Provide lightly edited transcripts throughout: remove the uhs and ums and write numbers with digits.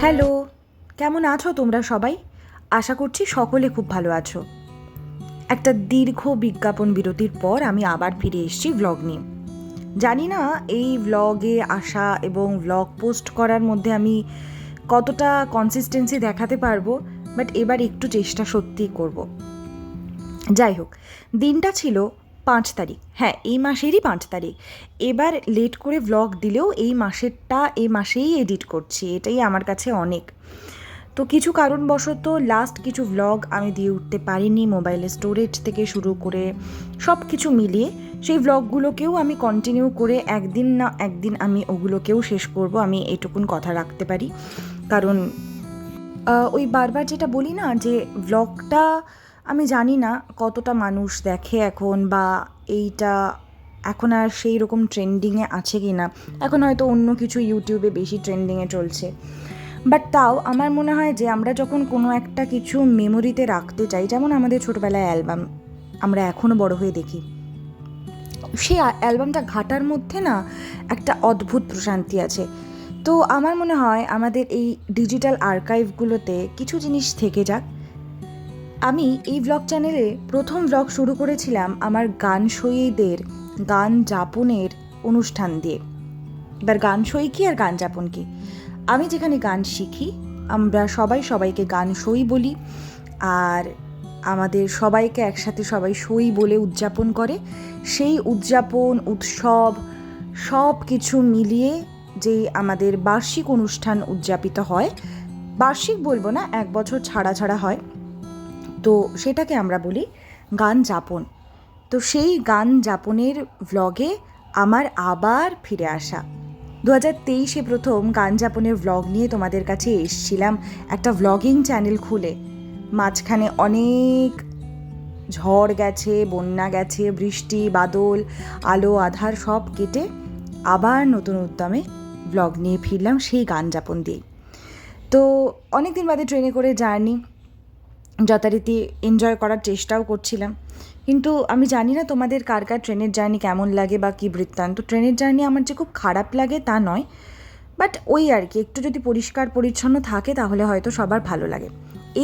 Hello, কেমন আছো তোমরা সবাই? আশা করছি সকলে খুব ভালো আছো। একটা দীর্ঘ বিজ্ঞাপন বিরতির পর আমি আবার ফিরে এসেছি ভ্লগ নিয়ে। জানি না এই ভ্লগে আসা এবং ভ্লগ পোস্ট করার মধ্যে আমি কতটা কনসিস্টেন্সি দেখাতে পারবো, বাট এবার একটু চেষ্টা সত্যিই করব। যাই হোক, দিনটা ছিল 5 তারিখ, হ্যাঁ এই মাসেরই 5 তারিখ। এবার লেট করে ভ্লগ দিলেও এই মাসেই এডিট করছি, এটাই আমার কাছে অনেক। তো কিছু কারণবশত লাস্ট কিছু ভ্লগ আমি দিয়ে উঠতে পারিনি, মোবাইলের স্টোরেজ থেকে শুরু করে সব কিছু মিলিয়ে সেই ভ্লগগুলোকেও আমি কন্টিনিউ করে একদিন না একদিন আমি ওগুলোকেও শেষ করব, আমি এটুকুন কথা রাখতে পারি। কারণ ওই বারবার যেটা বলি না যে ভ্লগটা আমি জানি না কতটা মানুষ দেখে এখন, বা এইটা এখন আর সেই রকম ট্রেন্ডিংয়ে আছে কি না। এখন হয়তো অন্য কিছু ইউটিউবে বেশি ট্রেন্ডিংয়ে চলছে, বাট তাও আমার মনে হয় যে আমরা যখন কোনো একটা কিছু মেমোরিতে রাখতে চাই, যেমন আমাদের ছোটোবেলায় অ্যালবাম আমরা এখনও বড় হয়ে দেখি, সেই অ্যালবামটা ঘাটার মধ্যে না একটা অদ্ভুত প্রশান্তি আছে। তো আমার মনে হয় আমাদের এই ডিজিটাল আর্কাইভগুলোতে কিছু জিনিস থেকে যাক। আমি এই ভ্লগ চ্যানেলে প্রথম ভ্লগ শুরু করেছিলাম আমার গানসইদের গান যাপনের অনুষ্ঠান দিয়ে। এবার গানসই কি আর গান যাপন কি? আমি যেখানে গান শিখি, আমরা সবাই সবাইকে গান সই বলি, আর আমাদের সবাইকে একসাথে সবাই সই বলে উদযাপন করে। সেই উদযাপন উৎসব সব কিছু মিলিয়ে যে আমাদের বার্ষিক অনুষ্ঠান উদযাপিত হয়, বার্ষিক বলবো না, 1 বছর ছাড়া ছাড়া হয়, তো সেটাকে আমরা বলি গান যাপন। তো সেই গান যাপনের ভ্লগে আমার আবার ফিরে আসা। 2023-এ প্রথম গান যাপনের ভ্লগ নিয়ে তোমাদের কাছে এসছিলাম একটা ভ্লগিং চ্যানেল খুলে। মাঝখানে অনেক ঝড় গেছে, বন্যা গেছে, বৃষ্টি বাদল আলো আধার সব কেটে আবার নতুন উদ্যমে ভ্লগ নিয়ে ফিরলাম সেই গান যাপন দিয়েই। তো অনেক দিন বাদে ট্রেনে করে জার্নি, যথারীতি এনজয় করার চেষ্টাও করছিলাম। কিন্তু আমি জানি না তোমাদের কার কার ট্রেনের জার্নি কেমন লাগে বা কী বৃত্তান্ত। ট্রেনের জার্নি আমার যে খুব খারাপ লাগে তা নয়, বাট ওই আর কি, একটু যদি পরিষ্কার পরিচ্ছন্ন থাকে তাহলে হয়তো সবার ভালো লাগে।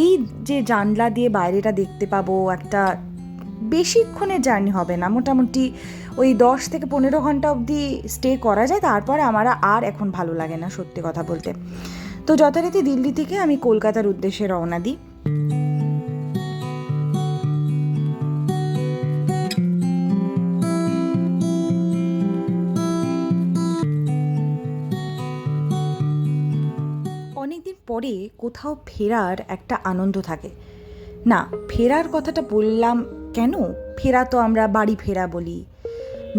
এই যে জানলা দিয়ে বাইরেটা দেখতে পাবো, একটা বেশিক্ষণের জার্নি হবে না, মোটামুটি ওই 10 থেকে 15 ঘন্টা অবধি স্টে করা যায়, তারপরে আমার আর এখন ভালো লাগে না সত্যি কথা বলতে। তো যথারীতি দিল্লি থেকে আমি কলকাতার উদ্দেশ্যে রওনা দিই। অনেকদিন পরে কোথাও ফেরার একটা আনন্দ থাকে না। ফেরার কথাটা বললাম কেন, ফেরা তো আমরা বাড়ি ফেরা বলি,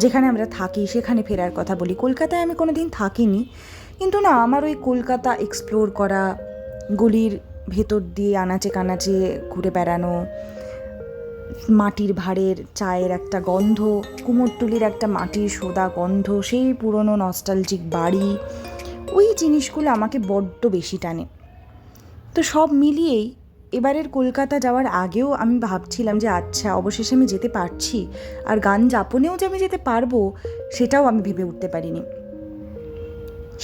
যেখানে আমরা থাকি সেখানে ফেরার কথা বলি। কলকাতায় আমি কোনো দিন থাকিনি, কিন্তু না আমার ওই কলকাতা এক্সপ্লোর করা, গলির ভেতর দিয়ে আনাচে কানাচে ঘুরে বেড়ানো, মাটির ভাঁড়ের চায়ের একটা গন্ধ, কুমোরটুলির একটা মাটির সোদা গন্ধ, সেই পুরনো নস্টালজিক বাড়ি, ওই জিনিসগুলো আমাকে বড্ড বেশি টানে। তো সব মিলিয়েই এবারের কলকাতা যাওয়ার আগেও আমি ভাবছিলাম যে আচ্ছা অবশেষে আমি যেতে পারছি, আর গান যাপনেও যে আমি যেতে পারবো সেটাও আমি ভেবে উঠতে পারিনি।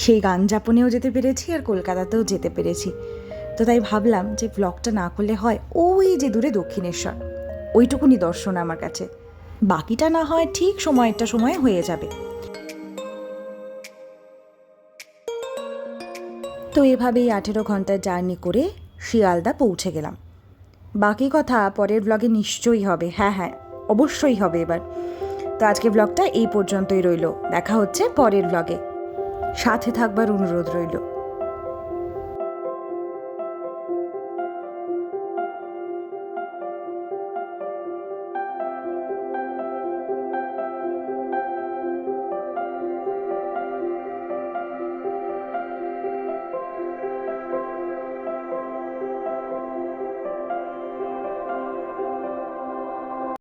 সেই গান যাপনেও যেতে পেরেছি আর কলকাতাতেও যেতে পেরেছি। তো তাই ভাবলাম যে ব্লগটা না করলে হয়, ওই যে দূরে দক্ষিণেশ্বর, ওইটুকুনি দর্শন আমার কাছে, বাকিটা না হয় ঠিক সময়ে হয়ে যাবে। তো এভাবেই 18 ঘন্টার জার্নি করে শিয়ালদা পৌঁছে গেলাম। বাকি কথা পরের ব্লগে নিশ্চয়ই হবে, হ্যাঁ অবশ্যই হবে এবার। তো আজকে ব্লগটা এই পর্যন্তই রইল, দেখা হচ্ছে পরের ব্লগে, সাথে থাকবার অনুরোধ রইল।